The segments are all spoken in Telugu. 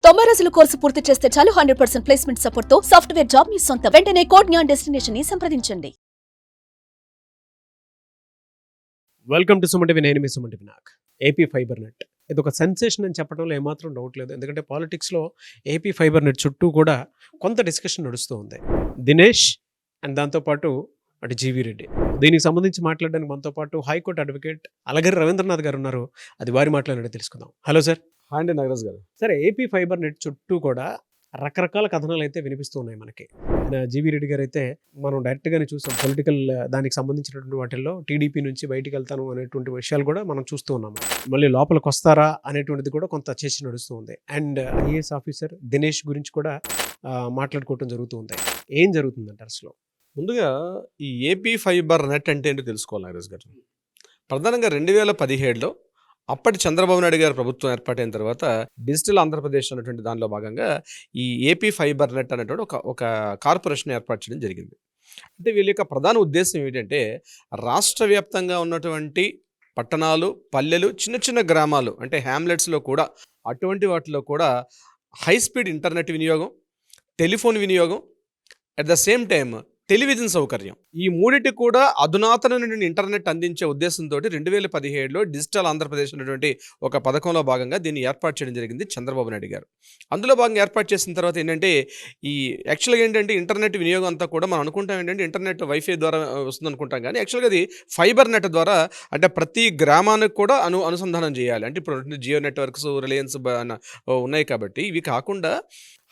90 రోజుల కోర్సు పూర్తి చేస్తే చాలు 100% ప్లేస్మెంట్ సపోర్ట్ తో సాఫ్ట్వేర్ జాబ్ మీ సొంతం. వెంటనే కోడ్ జ్ఞాన్ డెస్టినేషన్ ని సంప్రదించండి. Welcome to Suman TV. నేను మీ సుమన్ టీవీ. నాకు ఏపీ ఫైబర్ నెట్ ఇది ఒక సెన్సేషన్ అని చెప్పడంలో ఏమాత్రం డౌట్ లేదు. ఎందుకంటే పాలిటిక్స్లో ఏపీ ఫైబర్ నెట్ చుట్టూ కూడా కొంత డిస్కషన్ నడుస్తూ ఉంది. దినేష్ అండ్ దాంతోపాటు అటు జీవీ రెడ్డి. దీనికి సంబంధించి మాట్లాడడానికి మనతో పాటు హైకోర్టు అడ్వకేట్ అలగరి రవీంద్రనాథ్ గారు ఉన్నారు. అది వారి మాట్లాడినట్టు తెలుసుకుందాం. Hello sir. హాయ్ అండి నాగరాజ్ గారు. సరే, ఏపీ ఫైబర్ నెట్ చుట్టూ కూడా రకరకాల కథనాలు అయితే వినిపిస్తూ ఉన్నాయి మనకి. జీవీ రెడ్డి గారు అయితే మనం డైరెక్ట్గానే చూసాం. పొలిటికల్ దానికి సంబంధించినటువంటి వాటిల్లో టీడీపీ నుంచి బయటికి వెళ్తాను అనేటువంటి విషయాలు కూడా మనం చూస్తూ ఉన్నాము. మళ్ళీ లోపలికి వస్తారా అనేటువంటిది కూడా కొంత చర్చ నడుస్తూ ఉంది. అండ్ ఐఏఎస్ ఆఫీసర్ దినేష్ గురించి కూడా మాట్లాడుకోవటం జరుగుతూ ఉంది. ఏం జరుగుతుందంటే అసలు ముందుగా ఈ ఏపీ ఫైబర్ నెట్ అంటే ఏంటో తెలుసుకోవాలి నాగరాజ్ గారు. ప్రధానంగా 2017లో అప్పటి చంద్రబాబు నాయుడు గారు ప్రభుత్వం ఏర్పాటైన తర్వాత డిజిటల్ ఆంధ్రప్రదేశ్ అనేటువంటి దానిలో భాగంగా ఈ ఏపీ ఫైబర్ నెట్ అనేటువంటి ఒక కార్పొరేషన్ ఏర్పాటు చేయడం జరిగింది. అంటే వీళ్ళ యొక్క ప్రధాన ఉద్దేశం ఏంటంటే రాష్ట్ర వ్యాప్తంగా ఉన్నటువంటి పట్టణాలు, పల్లెలు, చిన్న చిన్న గ్రామాలు అంటే హ్యామ్లెట్స్లో కూడా అటువంటి వాటిలో కూడా హై స్పీడ్ ఇంటర్నెట్ వినియోగం, టెలిఫోన్ వినియోగం, at the same time television సౌకర్యం, ఈ మూడింటి కూడా అధునాతనమైన ఇంటర్నెట్ అందించే ఉద్దేశంతో 2017లో డిజిటల్ ఆంధ్రప్రదేశ్ అనేటువంటి ఒక పథకంలో భాగంగా దీన్ని ఏర్పాటు చేయడం జరిగింది చంద్రబాబు నాయుడు గారు. అందులో భాగంగా ఏర్పాటు చేసిన తర్వాత ఏంటంటే ఈ యాక్చువల్గా ఏంటంటే ఇంటర్నెట్ వినియోగం అంతా కూడా మనం అనుకుంటాం ఏంటంటే ఇంటర్నెట్ వైఫై ద్వారా వస్తుంది అనుకుంటాం. కానీ యాక్చువల్గా అది ఫైబర్ నెట్ ద్వారా అంటే ప్రతి గ్రామానికి కూడా అనుసంధానం చేయాలి. అంటే ఇప్పుడు జియో నెట్వర్క్స్, రిలయన్స్ ఉన్నాయి కాబట్టి ఇవి కాకుండా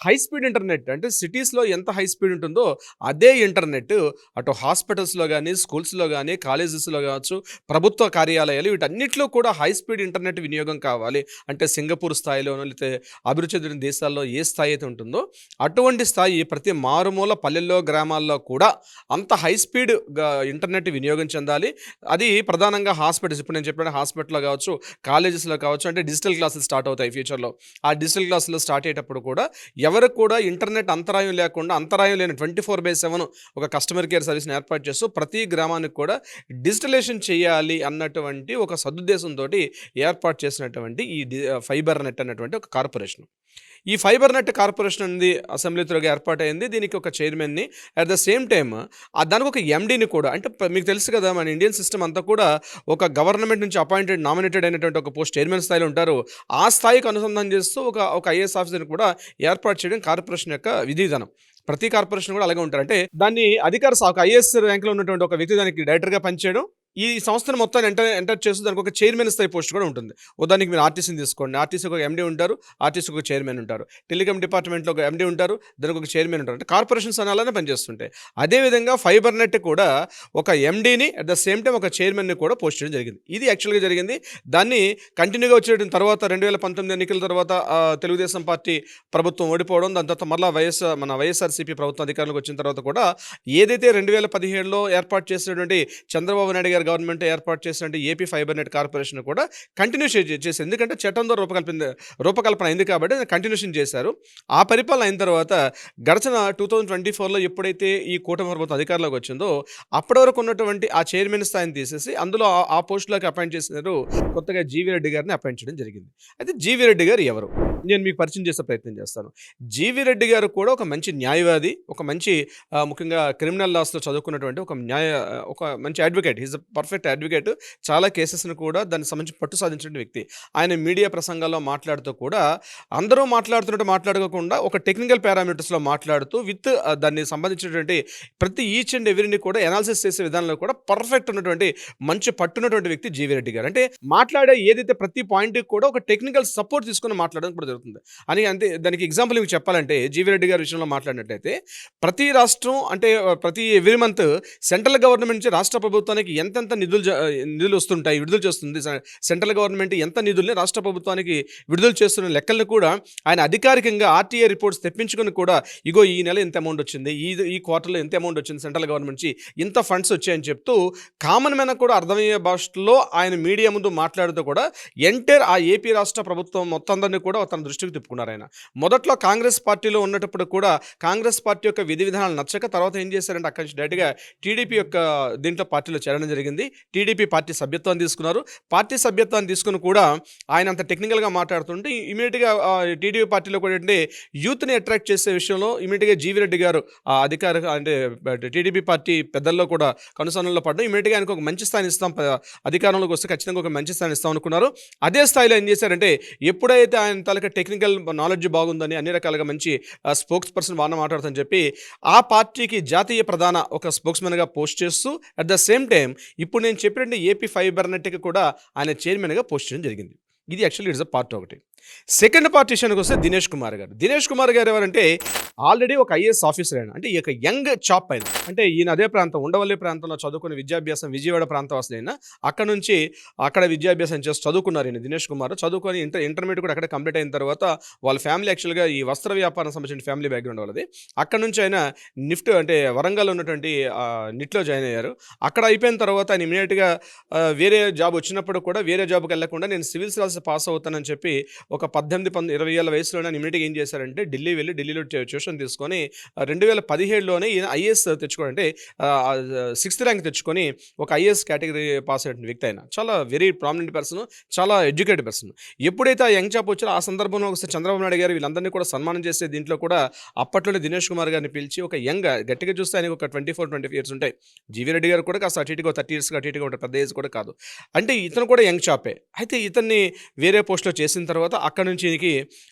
హై స్పీడ్ ఇంటర్నెట్ అంటే సిటీస్లో ఎంత హై స్పీడ్ ఉంటుందో అదే ఇంటర్నెట్ అటు హాస్పిటల్స్లో కానీ, స్కూల్స్లో కానీ, కాలేజెస్లో కావచ్చు, ప్రభుత్వ కార్యాలయాలు వీటన్నిటిలో కూడా హై స్పీడ్ ఇంటర్నెట్ వినియోగం కావాలి. అంటే సింగపూర్ స్థాయిలోనో లేకపోతే అభివృద్ధి చెందిన దేశాల్లో ఏ స్థాయి అయితే ఉంటుందో అటువంటి స్థాయి ప్రతి మారుమూల పల్లెల్లో, గ్రామాల్లో కూడా అంత హై స్పీడ్ ఇంటర్నెట్ వినియోగం చెందాలి. అది ప్రధానంగా హాస్పిటల్స్, ఇప్పుడు నేను చెప్పిన హాస్పిటల్లో కావచ్చు, కాలేజెస్లో కావచ్చు, అంటే డిజిటల్ క్లాసులు స్టార్ట్ అవుతాయి ఫ్యూచర్లో. ఆ డిజిటల్ క్లాసులు స్టార్ట్ అయ్యేటప్పుడు కూడా ఎవరికి కూడా ఇంటర్నెట్ అంతరాయం లేకుండా, అంతరాయం లేని 24/7 ఒక కస్టమర్ కేర్ సర్వీస్ని ఏర్పాటు చేస్తూ ప్రతి గ్రామానికి కూడా డిజిటలైజేషన్ చేయాలి అన్నటువంటి ఒక సదుద్దేశంతో ఏర్పాటు చేసినటువంటి ఈ ఫైబర్ నెట్ అన్నటువంటి ఒక కార్పొరేషన్. ఈ ఫైబర్ నెట్ కార్పొరేషన్ అనేది అసెంబ్లీలోగా ఏర్పాటైంది. దీనికి ఒక చైర్మన్ని, అట్ ద సేమ్ టైమ్ దానికి ఒక ఎండీని కూడా, అంటే మీకు తెలుసు కదా మన ఇండియన్ సిస్టమ్ అంతా కూడా ఒక గవర్నమెంట్ నుంచి అపాయింటెడ్, నామినేటెడ్ అయినటువంటి ఒక పోస్ట్ చైర్మన్ స్థాయిలో ఉంటారు. ఆ స్థాయికి అనుసంధానం చేస్తూ ఒక ఐఏఎస్ ఆఫీసర్ని కూడా ఏర్పాటు చేయడం కార్పొరేషన్ యొక్క విధివిధానం. ప్రతి కార్పొరేషన్ కూడా అలాగే ఉంటారు. అంటే దాన్ని అధికార శాఖ ఐఏఎస్ ర్యాంక్లో ఉన్నటువంటి ఒక వ్యక్తి దానికి డైరెక్టర్గా పనిచేయడం, ఈ సంస్థను మొత్తాన్ని ఎంటర్ చేస్తూ దానికి ఒక చైర్మన్ స్థాయి పోస్ట్ కూడా ఉంటుంది. ఉదాహరణకి మీరు ఆర్టీసీని తీసుకోండి. ఆర్టీసీకి ఒక ఎండీ ఉంటారు, ఆర్టీసీకి ఒక చైర్మన్ ఉంటారు, టెలికాం డిపార్ట్మెంట్లో ఒక ఎండీ ఉంటారు, దానికి ఒక చైర్మన్ ఉంటారు. అంటే కార్పొరేషన్స్ అలానే పనిచేస్తుంటాయి. అదేవిధంగా ఫైబర్ నెట్ కూడా ఒక ఎండీని అట్ ద సేమ్ టైం ఒక చైర్మన్ని కూడా పోస్ట్ చేయడం జరిగింది. ఇది యాక్చువల్గా జరిగింది. దాన్ని కంటిన్యూగా వచ్చేట తర్వాత 2019 ఎన్నికల తర్వాత తెలుగుదేశం పార్టీ ప్రభుత్వం ఓడిపోవడం, దాని తర్వాత మళ్ళీ వైఎస్ఆర్సీపీ ప్రభుత్వం అధికారంలోకి వచ్చిన తర్వాత కూడా ఏదైతే 2017లో ఏర్పాటు చేసినటువంటి చంద్రబాబు నాయుడు గారు గవర్నమెంట్ ఏర్పాటు చేసినటువంటి ఏపీ ఫైబర్ నెట్ కార్పొరేషన్ కూడా కంటిన్యూ చేసి, ఎందుకంటే చట్టం ద్వారా రూపకల్పన అయింది కాబట్టి కంటిన్యూషన్ చేశారు. ఆ పరిపాలన అయిన తర్వాత గడిచిన 2024లో ఎప్పుడైతే ఈ కూటమి ప్రభుత్వం అధికారంలోకి వచ్చిందో అప్పటి వరకు ఉన్నటువంటి ఆ చైర్మన్ స్థాయిని తీసేసి అందులో ఆ పోస్టులోకి అపాయింట్ చేసినారు. కొత్తగా జీవీ రెడ్డి గారిని అపాయింట్ చేయడం జరిగింది. అయితే జీవీ రెడ్డి గారు ఎవరు, నేను మీకు పరిచయం చేసే ప్రయత్నం చేస్తాను. జీవీ రెడ్డి గారు కూడా ఒక మంచి న్యాయవాది, ఒక మంచి ముఖ్యంగా క్రిమినల్ లాస్లో చదువుకున్నటువంటి ఒక మంచి అడ్వకేట్. Is perfect advocate. చాలా కేసెస్ను కూడా దానికి సంబంధించి పట్టు సాధించిన వ్యక్తి. ఆయన మీడియా ప్రసంగాల్లో మాట్లాడుతూ కూడా అందరూ మాట్లాడుకోకుండా ఒక టెక్నికల్ పారామీటర్స్లో మాట్లాడుతూ విత్ దాన్ని సంబంధించినటువంటి ప్రతి ఈచ్ అండ్ ఎవరిని కూడా ఎనాలిసిస్ చేసే విధానంలో కూడా పర్ఫెక్ట్ ఉన్నటువంటి మంచి పట్టున్నటువంటి వ్యక్తి జీవీ రెడ్డి గారు. అంటే మాట్లాడే ఏదైతే ప్రతి పాయింట్కి కూడా ఒక టెక్నికల్ సపోర్ట్ తీసుకుని మాట్లాడడం కూడా జరుగుతుంది. అంటే దానికి ఎగ్జాంపుల్ మీకు చెప్పాలంటే జీవీ రెడ్డి గారి విషయంలో మాట్లాడినట్లయితే ప్రతి రాష్ట్రం అంటే ప్రతి ఎవ్రీ మంత్ సెంట్రల్ గవర్నమెంట్ నుంచి రాష్ట్ర ప్రభుత్వానికి ఎంతెంత నిధులు వస్తుంటాయి, విడుదల చేస్తుంది సెంట్రల్ గవర్నమెంట్, ఎంత నిధుల్ని రాష్ట్ర ప్రభుత్వానికి విడుదల చేస్తున్న లెక్కలను కూడా ఆయన అధికారికంగా ఆర్టీఏ రిపోర్ట్స్ తెప్పించుకొని కూడా ఇగో ఈ నెల ఎంత అమౌంట్ వచ్చింది, ఈ క్వార్టర్లో ఎంత అమౌంట్ వచ్చింది సెంట్రల్ గవర్నమెంట్ నుంచి, ఇంత ఫండ్స్ వచ్చాయని చెప్తూ కామన్ మ్యాన్ కూడా అర్థమయ్యే భాషలో ఆయన మీడియా ముందు మాట్లాడుతూ కూడా ఎంటైర్ ఆ ఏపీ రాష్ట్ర ప్రభుత్వం మొత్తం అందరినీ కూడా తన తన దృష్టికి తిప్పుకున్నారు ఆయన. మొదట్లో కాంగ్రెస్ పార్టీలో ఉన్నప్పుడు కూడా కాంగ్రెస్ పార్టీ యొక్క విధి విధానాలు నచ్చక తర్వాత ఏం చేశారంటే అక్కడి నుంచి డైరెక్ట్గా టీడీపీ యొక్క దీంట్లో పార్టీలో చేరడం జరిగింది. టీడీపీ పార్టీ సభ్యత్వాన్ని తీసుకున్నారు. పార్టీ సభ్యత్వాన్ని తీసుకుని కూడా ఆయన అంత టెక్నికల్గా మాట్లాడుతుంటే ఇమీడియట్గా టీడీపీ పార్టీలో కూడా ఏంటంటే యూత్ని అట్రాక్ట్ చేసే విషయంలో ఇమీడియట్గా జీవీ రెడ్డి గారు అధికార అంటే టీడీపీ పార్టీ పెద్దల్లో కూడా కనుసన్నల్లో పడ్డం ఇమీడియట్గా ఆయనకు ఒక మంచి స్థాయిని ఇస్తాం, అధికారంలోకి వస్తే ఖచ్చితంగా ఒక మంచి స్థాయిని ఇస్తాం అనుకున్నారు. అదే స్థాయిలో ఏం చేశారంటే ఎప్పుడైతే ఆయన తాలూకా టెక్నికల్ నాలెడ్జ్ బాగుందని అన్ని రకాలుగా మంచి స్పోక్స్ పర్సన్ బాగా మాట్లాడుతుందని చెప్పి ఆ పార్టీకి జాతీయ ప్రధాన ఒక స్పోక్స్మెన్గా పోస్ట్ చేస్తూ అట్ ద సేమ్ టైం ఇప్పుడు నేను చెప్పినట్టు ఏపీ ఫైబర్ నెట్కి కూడా ఆయన చైర్మన్గా పోస్ట్ చేయడం జరిగింది. ఇది యాక్చువల్లీ ఇట్స్ అ పార్ట్ ఒకటి. సెకండ్ పార్ట్ విషయానికి వస్తే దినేష్ కుమార్ గారు ఎవరంటే ఆల్రెడీ ఒక ఐఏఎస్ ఆఫీసర్ అయినా, అంటే ఈ యొక్క యంగ్ చాప్ అయినా, అంటే ఈయన అదే ప్రాంతం ఉండవల్లి ప్రాంతంలో చదువుకుని విద్యాభ్యాసం విజయవాడ ప్రాంతం అసలైనా అక్కడ నుంచి అక్కడ విద్యాభ్యాసం చేసి చదువుకున్నారు ఈయన దినేష్ కుమార్. చదువుకొని ఇంటర్మీడియట్ కూడా అక్కడ కంప్లీట్ అయిన తర్వాత వాళ్ళ ఫ్యామిలీ యాక్చువల్గా ఈ వస్త్ర వ్యాపారం సంబంధించిన ఫ్యామిలీ బ్యాక్గ్రౌండ్ వాళ్ళది. అక్కడ నుంచి ఆయన నిఫ్ట్ అంటే వరంగల్ ఉన్నటువంటి నిట్లో జాయిన్ అయ్యారు. అక్కడ అయిపోయిన తర్వాత ఆయన ఇమీడియట్గా వేరే జాబ్ వచ్చినప్పుడు కూడా వేరే జాబ్కి వెళ్ళకుండా నేను సివిల్స్ రాసి పాస్ అవుతానని చెప్పి ఒక 18-20 ఏళ్ళ వయసులోనే ఇమీడియట్గా ఏం చేశారంటే ఢిల్లీలో ట్యూషన్ తీసుకొని 2017లోనే ఈయన ఐఏఎస్ తెచ్చుకోవడం, అంటే 6th ర్యాంక్ తెచ్చుకొని ఒక ఐఏఎస్ కేటగిరీ పాస్ అయిన వ్యక్తి అయినా చాలా వెరీ ప్రామినెంట్ పర్సన్, చాలా ఎడ్యుకేటెడ్ పర్సన్. ఎప్పుడైతే ఆ యంగ్ చాప్ వచ్చారో ఆ సందర్భంలో ఒకసారి చంద్రబాబు నాయుడు గారు వీళ్ళందరినీ కూడా సన్మానం చేసే దీంట్లో కూడా అప్పట్లోనే దినేష్ కుమార్ గారిని పిలిచి ఒక యంగ్ గట్టిగా చూస్తే ఆయనకు ఒక 24-25 ఇయర్స్ ఉంటాయి. జీవీ రెడ్డి గారు కూడా కాస్త అటు ఇటుగా 30 ఇయర్స్గా అటు ఇటుగా ఉంటారు, పెద్ద ఏజ్ కూడా కాదు. అంటే ఇతను కూడా యంగ్ చాపే. అయితే ఇతన్ని వేరే పోస్ట్లో చేసిన తర్వాత అక్కడ నుంచి ఈయనకి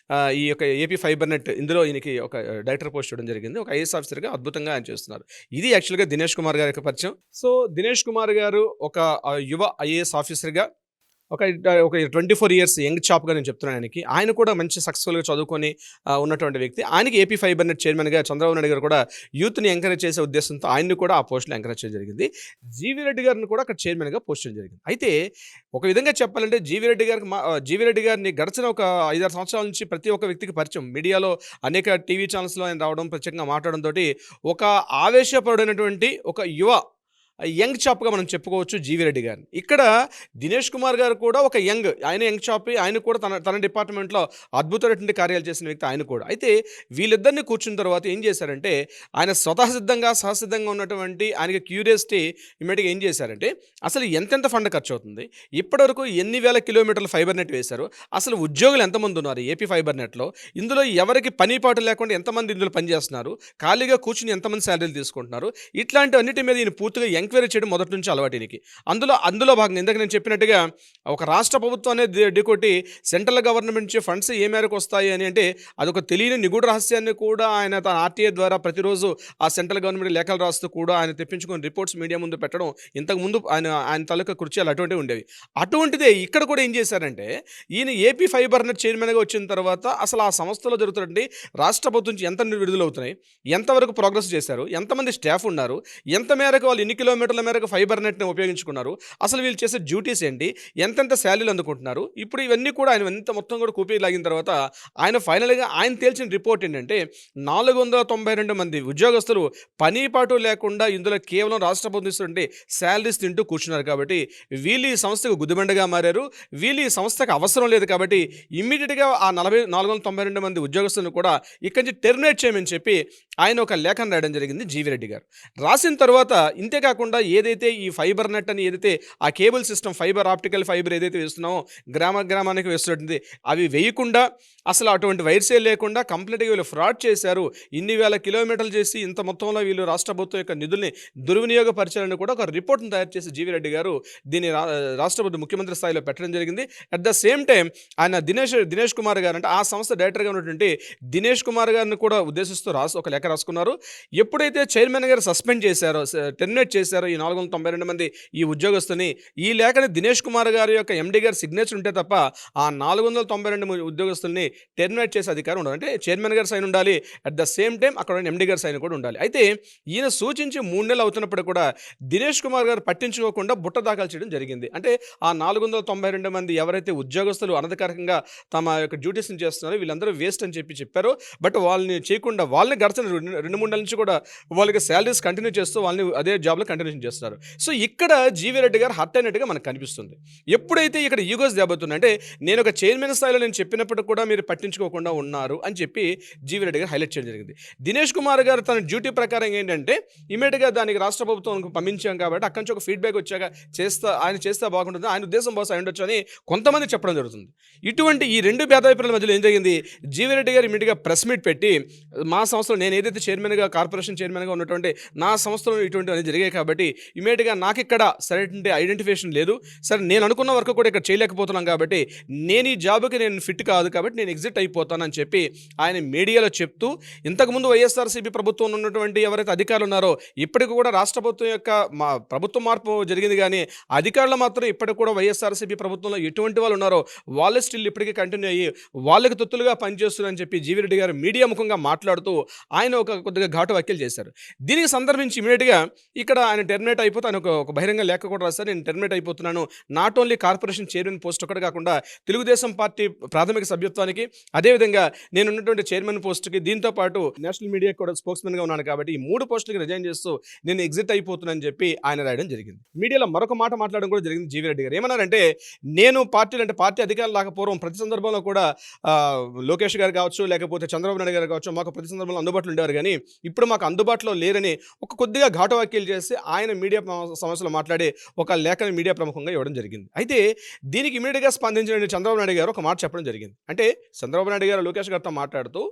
ఈ యొక్క ఏపీ ఫైబర్ నెట్ ఇందులో ఈయనకి ఒక డైరెక్టర్ పోస్ట్ చేయడం జరిగింది. ఒక ఐఏఎస్ ఆఫీసర్గా అద్భుతంగా ఆయన చేస్తున్నారు. ఇది యాక్చువల్గా దినేష్ కుమార్ గారి యొక్క పరిచయం. సో దినేష్ కుమార్ గారు ఒక యువ ఐఏఎస్ ఆఫీసర్గా ఒక 24 ఇయర్స్ యంగ్ చాప్గా నేను చెప్తున్నాను ఆయనకి. ఆయన కూడా మంచి సక్సెస్ఫుల్గా చదువుకొని ఉన్నటువంటి వ్యక్తి. ఆయనకి ఏపీ ఫైబర్ నెట్ చైర్మన్గా చంద్రబాబు నాయుడు గారు కూడా యూత్ని ఎంకరేజ్ చేసే ఉద్దేశంతో ఆయన్ని కూడా ఆ పోస్టులో ఎంకరేజ్ చేయడం జరిగింది. జీవీ రెడ్డి గారిని కూడా అక్కడ చైర్మన్గా పోస్ట్ చేయడం జరిగింది. అయితే ఒక విధంగా చెప్పాలంటే జీవీ రెడ్డి గారిని గడిచిన ఒక 5-6 సంవత్సరాల నుంచి ప్రతి ఒక్క వ్యక్తికి పరిచయం. మీడియాలో అనేక టీవీ ఛానల్స్లో ఆయన రావడం, ప్రత్యేకంగా మాట్లాడడంతో ఒక ఆవేశపడినటువంటి ఒక యంగ్ చాప్గా మనం చెప్పుకోవచ్చు జీవీ రెడ్డి గారిని. ఇక్కడ దినేష్ కుమార్ గారు కూడా ఒక ఆయన యంగ్ చాప్, ఆయన కూడా తన డిపార్ట్మెంట్లో అద్భుతమైనటువంటి కార్యాలు చేసిన వ్యక్తి ఆయన కూడా. అయితే వీళ్ళిద్దరిని కూర్చున్న తర్వాత ఏం చేశారంటే ఆయన సహసిద్ధంగా ఉన్నటువంటి ఆయనకి క్యూరియాసిటీ ఇమీడియట్గా ఏం చేశారంటే అసలు ఎంతెంత ఫండ్ ఖర్చు అవుతుంది, ఇప్పటివరకు ఎన్ని వేల కిలోమీటర్ల ఫైబర్ నెట్ వేశారు, అసలు ఉద్యోగులు ఎంతమంది ఉన్నారు ఏపీ ఫైబర్ నెట్లో, ఇందులో ఎవరికి పని పాటు లేకుండా ఎంతమంది ఇందులో పనిచేస్తున్నారు, ఖాళీగా కూర్చుని ఎంతమంది శాలరీలు తీసుకుంటున్నారు, ఇట్లాంటి అన్నిటి మీద ఈయన పూర్తిగా ఎంక్వైరీ చేయడం మొదటి నుంచి అలవాటినికి. అందులో భాగంగా ఇందాక నేను చెప్పినట్టుగా ఒక రాష్ట్ర ప్రభుత్వాన్ని ఢీకొట్టి సెంట్రల్ గవర్నమెంట్ నుంచి ఫండ్స్ ఏ మేరకు వస్తాయి అని అంటే అదొక తెలియని నిగూఢ రహస్యాన్ని కూడా ఆయన తన ఆర్టీఐ ద్వారా ప్రతిరోజు ఆ సెంట్రల్ గవర్నమెంట్ లేఖలు రాస్తూ కూడా ఆయన తెప్పించుకొని రిపోర్ట్స్ మీడియా ముందు పెట్టడం ఇంతకుముందు ఆయన తాలూకా కృత్యాలు అటువంటివి ఉండేవి. అటువంటిదే ఇక్కడ కూడా ఏం చేశారంటే ఈయన ఏపీ ఫైబర్ నెట్ చైర్మన్గా వచ్చిన తర్వాత అసలు ఆ సంస్థలో జరుగుతున్నటువంటి రాష్ట్ర ప్రభుత్వం నుంచి ఎంత విడుదలవుతున్నాయి, ఎంతవరకు ప్రోగ్రెస్ చేశారు, ఎంతమంది స్టాఫ్ ఉన్నారు, ఎంత మేరకు వాళ్ళు ఎన్ని కిలోమీటర్ల మేరకు ఫైబర్ నెట్ని ఉపయోగించుకున్నారు, అసలు వీళ్ళు చేసే డ్యూటీస్ ఏంటి, ఎంతెంత శాలరీలు అందుకుంటున్నారు, ఇప్పుడు ఇవన్నీ కూడా ఆయన ఎంత మొత్తం కూడా కూపీ లాగిన తర్వాత ఆయన ఫైనల్గా ఆయన తేల్చిన రిపోర్ట్ ఏంటంటే 492 మంది ఉద్యోగస్తులు పని పాటు లేకుండా ఇందులో కేవలం రాష్ట్ర ప్రభుత్వం శాలరీస్ తింటూ కూర్చున్నారు. కాబట్టి వీళ్ళు ఈ సంస్థకు గుదిబండగా మారారు, వీళ్ళు ఈ సంస్థకు అవసరం లేదు. కాబట్టి ఇమ్మీడియట్గా ఆ 492 మంది ఉద్యోగస్తులను కూడా ఇక్కడి నుంచి టెర్మినేట్ చేయమని చెప్పి ఆయన ఒక లేఖను రాయడం జరిగింది జీవీ రెడ్డి గారు. రాసిన తర్వాత ఇంతేకాకుండా ఏదైతే ఈ ఫైబర్ నెట్ అని ఏదైతే ఆ కేబుల్ సిస్టమ్ ఆప్టికల్ ఫైబర్ ఏదైతే వేస్తున్నామో గ్రామానికి వేస్తున్నట్టుంది అవి వేయకుండా అసలు అటువంటి వైర్సే లేకుండా కంప్లీట్గా వీళ్ళు ఫ్రాడ్ చేశారు, ఇన్ని వేల కిలోమీటర్లు చేసి ఇంత మొత్తంలో వీళ్ళు రాష్ట్ర ప్రభుత్వం యొక్క నిధుల్ని దుర్వినియోగపరిచారని కూడా ఒక రిపోర్ట్ను తయారు చేసి జీవీ రెడ్డి గారు దీన్ని రాష్ట్ర ప్రభుత్వం ముఖ్యమంత్రి స్థాయిలో పెట్టడం జరిగింది. అట్ ద సేమ్ టైం ఆయన దినేష్ కుమార్ గారు అంటే ఆ సంస్థ డైరెక్టర్గా ఉన్నటువంటి దినేష్ కుమార్ గారిని కూడా ఉద్దేశిస్తూ ఒక లేఖ రాసుకున్నారు. ఎప్పుడైతే చైర్మన్ గారు సస్పెండ్ చేశారో, టెర్మినేట్ చేశారో ఈ 492 మంది ఈ ఉద్యోగస్తుని, ఈ లేఖని దినేష్ కుమార్ గారి యొక్క ఎండీ గారి సిగ్నేచర్ ఉంటే తప్ప ఆ 492 ఉద్యోగస్తుల్ని టెర్మినేట్ చేసే అధికారం ఉండదు. అంటే చైర్మన్ గారి సైన్ ఉండాలి, అట్ ద సేమ్ టైం అక్కడ ఎండీ గారి సైన్ కూడా ఉండాలి. అయితే ఈయన సూచించి 3 నెలలు అవుతున్నప్పుడు కూడా దినేష్ కుమార్ గారు పట్టించుకోకుండా బుట్ట దాఖలు చేయడం జరిగింది. అంటే ఆ 492 మంది ఎవరైతే ఉద్యోగస్తులు అనధికారికంగా తమ యొక్క డ్యూటీస్ని చేస్తున్నారో వీళ్ళందరూ వేస్ట్ అని చెప్పారు. బట్ వాళ్ళని చేయకుండా వాళ్ళని గడిచిన 2-3 నెలల నుంచి కూడా వాళ్ళకి శాలరీస్ కంటిన్యూ చేస్తూ వాళ్ళని అదే జాబ్లో కంటిన్యూ కంటిన్యూషన్ చేస్తున్నారు. సో ఇక్కడ జీవీ రెడ్డి గారు హర్ట్ అయినట్టుగా మనకు కనిపిస్తుంది. ఎప్పుడైతే ఇక్కడ ఈగోస్ దెబ్బతున్నాయి అంటే నేను ఒక చైర్మన్ స్థాయిలో నేను చెప్పినప్పుడు కూడా మీరు పట్టించుకోకుండా ఉన్నారు అని చెప్పి జీవీ రెడ్డి గారు హైలైట్ చేయడం జరిగింది. దినేష్ కుమార్ గారు తన డ్యూటీ ప్రకారం ఏంటంటే ఇమీడియట్గా దానికి రాష్ట్ర ప్రభుత్వం పంపించాం కాబట్టి అక్కడి నుంచి ఒక ఫీడ్బ్యాక్ వచ్చాక ఆయన చేస్తే బాగుంటుంది, ఆయన ఉద్దేశం బహుశా ఉండొచ్చు అని కొంతమంది చెప్పడం జరుగుతుంది. ఇటువంటి ఈ రెండు భేదాభిప్రాయాల మధ్యలో ఏం జరిగింది, జీవీ రెడ్డి గారు ఇమీడియట్గా ప్రెస్ మీట్ పెట్టి మా సంస్థలో నేను ఏదైతే చైర్మన్గా కార్పొరేషన్ చైర్మన్గా ఉన్నటువంటి నా సంస్థలో ఇటువంటివన్నీ జరిగాయి కాబట్టి ఇమీడియట్గా నాకు ఇక్కడ సరైన ఐడెంటిఫికేషన్ లేదు, సరే నేను అనుకున్న వరకు కూడా ఇక్కడ చేయలేకపోతున్నాం కాబట్టి నేను ఈ జాబ్కి నేను ఫిట్ కాదు కాబట్టి నేను ఎగ్జిట్ అయిపోతానని చెప్పి ఆయన మీడియాలో చెప్తూ ఇంతకుముందు వైఎస్ఆర్సీపీ ప్రభుత్వం ఉన్నటువంటి ఎవరైతే అధికారులు ఉన్నారో ఇప్పటికి కూడా రాష్ట్ర ప్రభుత్వం యొక్క ప్రభుత్వ మార్పు జరిగింది కానీ అధికారులు మాత్రం ఇప్పటికి కూడా వైఎస్ఆర్సీపీ ప్రభుత్వంలో ఎటువంటి వాళ్ళు ఉన్నారో వాళ్ళే స్టిల్ ఇప్పటికీ కంటిన్యూ అయ్యి వాళ్ళకి తొత్తులుగా పనిచేస్తున్నారని చెప్పి జీవీ రెడ్డి గారు మీడియా ముఖంగా మాట్లాడుతూ ఆయన కొద్దిగా ఘాటు వ్యాఖ్యలు చేశారు. దీనికి సందర్భించి ఇమీడియట్గా ఇక్కడ ఆయన టెర్మినేట్ అయిపోతే ఆయన ఒక బహిరంగ లేఖ కూడా రాశారు, నేను టెర్మినేట్ అయిపోతున్నాను, not only corporation chairman post ఒకటి కాకుండా తెలుగుదేశం పార్టీ ప్రాథమిక సభ్యత్వానికి అదేవిధంగా నేను ఉన్నటువంటి చైర్మన్ పోస్ట్కి దీంతో పాటు నేషనల్ మీడియా కూడా స్పోక్స్మెన్గా ఉన్నాను కాబట్టి ఈ 3 పోస్టులకి రిజైన్ చేస్తూ నేను ఎగ్జిట్ అయిపోతున్నానని చెప్పి ఆయన రాయడం జరిగింది. మీడియాలో మరొక మాట మాట్లాడడం కూడా జరిగింది. జీవీ రెడ్డి గారు ఏమన్నారంటే నేను పార్టీ అధికారులు లేకపోవడం ప్రతి సందర్భంలో కూడా లోకేష్ గారు కావచ్చు లేకపోతే చంద్రబాబు నాయుడు గారు కావచ్చు మాకు ప్రతి సందర్భంలో అందుబాటులో ఉండేవారు కానీ ఇప్పుడు మాకు అందుబాటులో లేరని కొద్దిగా ఘాటు వ్యాఖ్యలు చేసి ఆయన మీడియా సమస్యలు మాట్లాడి ఒక లేఖని మీడియా ప్రముఖంగా ఇవ్వడం జరిగింది. అయితే దీనికి ఇమీడియట్గా స్పందించిన చంద్రబాబు నాయుడు గారు ఒక మాట చెప్పడం జరిగింది. అంటే చంద్రబాబు నాయుడు గారు లోకేష్ గారితో మాట్లాడుతూ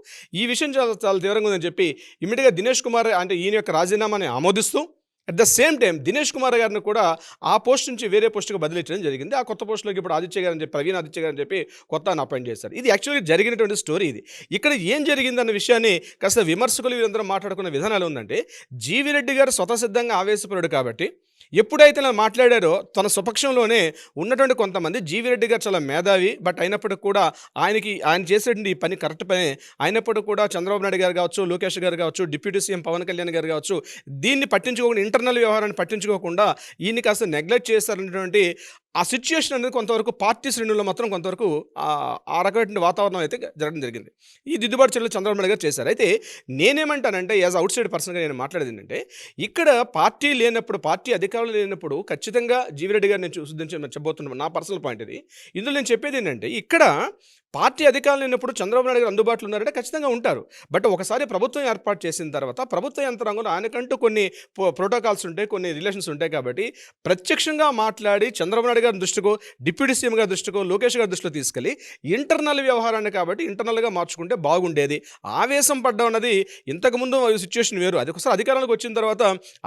ఈ విషయం చాలా తీవ్రంగా ఉందని చెప్పి ఇమీడియట్గా దినేష్ కుమార్ అంటే ఈయన యొక్క రాజీనామాని ఆమోదిస్తూ at the same time Dinesh Kumar గారిని కూడా ఆ పోస్ట్ నుంచి వేరే పోస్టుకు బదిలీ చేయడం జరిగింది. ఆ కొత్త పోస్టులోకి ఇప్పుడు ఆదిత్య గారు అని చెప్పి ప్రవీణ్ ఆదిత్య గారు అని చెప్పి కొత్త అపాయింట్ చేశారు. ఇది యాక్చువల్లీ జరిగినటువంటి స్టోరీ. ఇది ఇక్కడ ఏం జరిగిందన్న విషయాన్ని కాస్త విమర్శకులు వీరందరూ మాట్లాడుకున్న విధానాలు ఉందంటే జీవీ రెడ్డి గారు స్వతసిద్ధంగా ఆవేశపరుడు కాబట్టి ఎప్పుడైతే ఇలా మాట్లాడారో తన స్వపక్షంలోనే ఉన్నటువంటి కొంతమంది జీవీ రెడ్డి గారు చాలా మేధావి బట్ అయినప్పటికీ కూడా ఆయన చేసేటువంటి ఈ పని కరెక్ట్ పని అయినప్పటికీ కూడా చంద్రబాబు నాయుడు గారు కావచ్చు లోకేష్ గారు కావచ్చు డిప్యూటీ సీఎం పవన్ కళ్యాణ్ గారు కావచ్చు దీన్ని పట్టించుకోకుండా ఇంటర్నల్ వ్యవహారాన్ని పట్టించుకోకుండా ఈయన్ని కాస్త నెగ్లెక్ట్ చేస్తారనేటువంటి ఆ సిచ్యుయేషన్ అనేది కొంతవరకు పార్టీ శ్రేణుల్లో మాత్రం కొంతవరకు ఆ రకమైన వాతావరణం అయితే జరగడం జరిగింది. ఈ దిద్దుబాటు చర్యలు చంద్రబాబు నాయుడు గారు చేశారు. అయితే నేనేమంటానంటే యాజ్ అవుట్ సైడ్ పర్సన్గా నేను మాట్లాడేది ఏంటంటే ఇక్కడ పార్టీ లేనప్పుడు పార్టీ అధికారులు లేనప్పుడు ఖచ్చితంగా జీవీ రెడ్డి గారు నేను చెప్పబోతున్నాను, నా పర్సనల్ పాయింట్ ఇది. ఇందులో నేను చెప్పేది ఏంటంటే ఇక్కడ పార్టీ అధికారులు లేనప్పుడు చంద్రబాబు నాయుడు గారు అందుబాటులో ఉన్నారంటే ఖచ్చితంగా ఉంటారు. బట్ ఒకసారి ప్రభుత్వం ఏర్పాటు చేసిన తర్వాత ప్రభుత్వ యంత్రాంగంలో ఆయనకంటూ కొన్ని ప్రోటోకాల్స్ ఉంటాయి, కొన్ని రిలేషన్స్ ఉంటాయి కాబట్టి ప్రత్యక్షంగా మాట్లాడి చంద్రబాబు నాయుడు గారి దృష్టికో డిప్యూటీ సీఎం గారి దృష్టికో లోకేష్ గారి దృష్టిలో తీసుకెళ్ళి ఇంటర్నల్ వ్యవహారాన్ని కాబట్టి ఇంటర్నల్గా మార్చుకుంటే బాగుండేది. ఆవేశం పడ్డం అన్నది ఇంతకుముందు సిచ్యువేషన్ వేరు. అది ఒకసారి అధికారంలోకి వచ్చిన తర్వాత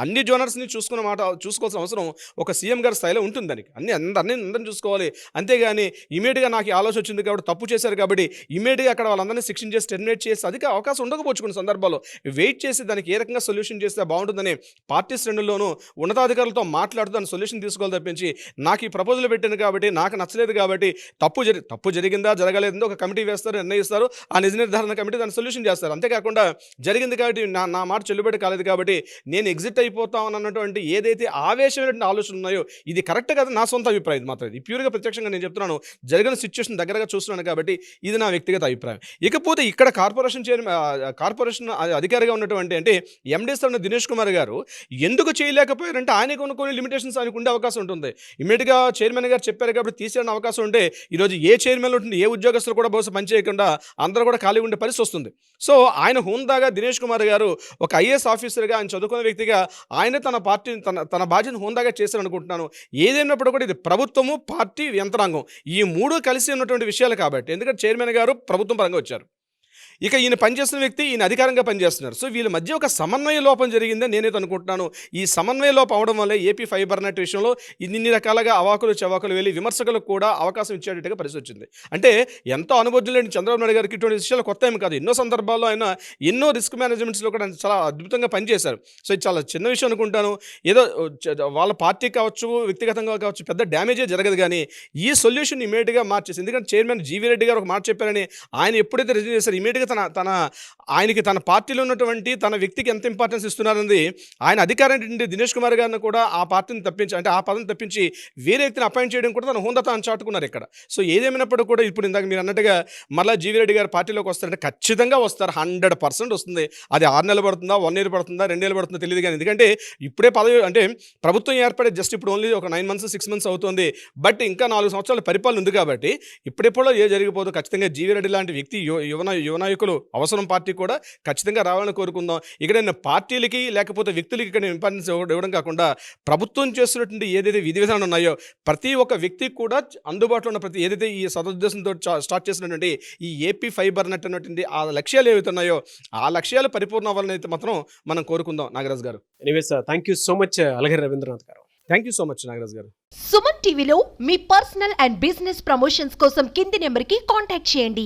అన్ని జోనర్స్ని చూసుకోవాల్సిన అవసరం ఒక సీఎం గారి స్థాయిలో ఉంటుంది. దానికి అందరినీ చూసుకోవాలి. అంతేగాని ఇమీడియట్గా నాకు ఈ ఆలోచన వచ్చింది కాబట్టి తప్పు చేశారు కాబట్టి ఇమీడియట్గా అక్కడ వాళ్ళందరినీ శిక్షణ చేసి టెర్మినేట్ చేసి అధిక అవకాశం ఉండకపోవచ్చు. కొన్ని సందర్భాల్లో వెయిట్ చేసి దానికి ఏ రకంగా సొల్యూషన్ చేస్తే బాగుంటుందని పార్టీ శ్రేణుల్లోనూ ఉన్నతాధికారులతో మాట్లాడుతూ దాని సొల్యూషన్ తీసుకోవాలి తప్పించి నాకు ఈ ప్రపోజల్ పెట్టాను కాబట్టి నాకు నచ్చలేదు కాబట్టి తప్పు జరిగిందా జరగలేదో ఒక కమిటీ వేస్తారు, నిర్ణయిస్తారు. ఆ నిజ నిర్ధారణ కమిటీ దాన్ని సొల్యూషన్ చేస్తారు. అంతేకాకుండా జరిగింది కాబట్టి నా మాట చెల్లుబాటు కాలేదు కాబట్టి నేను ఎగ్జిట్ అయిపోతాను అన్నటువంటి ఏదైతే ఆవేశమైనటువంటి ఆలోచనలు ఉన్నాయో ఇది కరెక్ట్ కాదు. నా సొంత అభిప్రాయం మాత్రం ఇది ప్యూర్గా ప్రత్యక్షంగా నేను చెప్తున్నాను. జరిగిన సిచ్యువేషన్ దగ్గరగా చూస్తున్నాను కాబట్టి ఇది నా వ్యక్తిగత అభిప్రాయం. ఇకపోతే ఇక్కడ కార్పొరేషన్ అధికారిగా ఉన్నటువంటి అంటే ఎండీ స్థాయి దినేష్ కుమార్ గారు ఎందుకు చేయలేకపోయారంటే ఆయనకు కొన్ని లిమిటేషన్స్ ఆయనకు ఉండే అవకాశం ఉంటుంది. ఇమీడియట్గా చైర్మన్ గారు చెప్పారు కాబట్టి తీసేయడం అవకాశం ఉంటే ఈరోజు ఏ చైర్మన్ ఉంటుంది ఏ ఉద్యోగస్తులు కూడా బహుశా పనిచేయకుండా అందరూ కూడా ఖాళీ ఉండే పరిస్థితి వస్తుంది. సో ఆయన హోందాగా దినేష్ కుమార్ గారు ఒక ఐఏఎస్ ఆఫీసర్గా ఆయన చదువుకున్న వ్యక్తిగా ఆయన తన పార్టీని తన బాధ్యతను హోందాగా చేశారనుకుంటున్నాను. ఏదైనప్పుడు కూడా ఇది ప్రభుత్వము పార్టీ యంత్రాంగం ఈ మూడు కలిసి ఉన్నటువంటి విషయాలు కాబట్టి ఎందుకంటే చైర్మన్ గారు ప్రభుత్వం పరంగా వచ్చారు, ఇక ఈయన పనిచేస్తున్న వ్యక్తి ఈయన అధికారంగా పనిచేస్తున్నారు. సో వీళ్ళ మధ్య ఒక సమన్వయ లోపం జరిగిందని నేనైతే అనుకుంటున్నాను. ఈ సమన్వయ లోపం అవడం వల్లే ఏపీ ఫైబర్ నెట్ విషయంలో ఇన్ని రకాలుగా అవాకులు చవాకులు వెళ్ళి విమర్శకులకు కూడా అవకాశం ఇచ్చేటట్టుగా పరిస్థితి వచ్చింది. అంటే ఎంతో అనుభవం చంద్రబాబు నాయుడు గారికి ఇటువంటి విషయాలు కొత్త ఏమి కాదు. ఎన్నో సందర్భాల్లో ఆయన ఎన్నో రిస్క్ మేనేజ్మెంట్స్లో కూడా చాలా అద్భుతంగా పనిచేశారు. సో ఇది చాలా చిన్న విషయం అనుకుంటాను. ఏదో వాళ్ళ పార్టీ కావచ్చు వ్యక్తిగతంగా కావచ్చు పెద్ద డ్యామేజే జరగదు కానీ ఈ సొల్యూషన్ ఇమీడియట్గా మార్చేసి ఎందుకంటే చైర్మన్ జీవీ రెడ్డి గారు ఒక మాట చెప్పారని ఆయన ఎప్పుడైతే రిజైన్ చేశారు ఇమీడియట్గా ఆయనకి తన పార్టీలో ఉన్నటువంటి తన వ్యక్తికి ఎంత ఇంపార్టెన్స్ ఇస్తున్నారన్నది ఆయన అధికారం నుండి దినేష్ కుమార్ గారిని కూడా ఆ పార్టీని తప్పించి, అంటే ఆ పదవిని తప్పించి వేరే వ్యక్తిని అపాయింట్ చేయడం కూడా తన హోందాతను చాటుకున్నారు ఇక్కడ. సో ఏదేమైనప్పుడు కూడా ఇప్పుడు ఇందాక మీరు అన్నట్టుగా మళ్ళీ జీవీ రెడ్డి గారు పార్టీలోకి వస్తారంటే ఖచ్చితంగా వస్తారు, 100% వస్తుంది. అది 6 నెలలు పడుతుందా, 1 ఇయర్ పడుతుందా, 2 ఏళ్ళు పడుతుందా తెలియదు కానీ, ఎందుకంటే ఇప్పుడే పదవి అంటే ప్రభుత్వం ఏర్పడే జస్ట్ ఇప్పుడు ఓన్లీ ఒక 9 months 6 months అవుతుంది. బట్ ఇంకా 4 సంవత్సరాల పరిపాలన ఉంది కాబట్టి ఇప్పుడెప్పుడో ఏ జరిగిపోదు. ఖచ్చితంగా జీవీ రెడ్డి లాంటి వ్యక్తి యువ నాయకులు అవసరం, పార్టీ కూడా ఖచ్చితంగా రావాలని కోరుకుందాం. ఇక్కడ పార్టీలకి లేకపోతే వ్యక్తులకి ఇక్కడ ఇంపార్టెన్స్ ఇవ్వడం కాకుండా ప్రభుత్వం చేస్తున్నటువంటి ఏదైతే విధి విధానాలు ఉన్నాయో ప్రతి ఒక్క వ్యక్తికి కూడా అందుబాటులో ఉన్న ప్రతి ఏదైతే ఈ సదుద్దేశంతో స్టార్ట్ చేసినటువంటి ఈ ఏపీ ఫైబర్ నెట్ అన్నటువంటి ఆ లక్ష్యాలు ఏవైతే ఉన్నాయో ఆ లక్ష్యాలు పరిపూర్ణ అవ్వాలని అయితే మాత్రం మనం కోరుకుందాం. Nagaraj garu, anyways thank you so much Alagiri Ravindranath garu. Thank you so much Nagaraj garu. Suman టీవీలో మీ పర్సనల్ అండ్ బిజినెస్ ప్రమోషన్స్ కోసం కింది నెంబర్కి కాంటాక్ట్ చేయండి.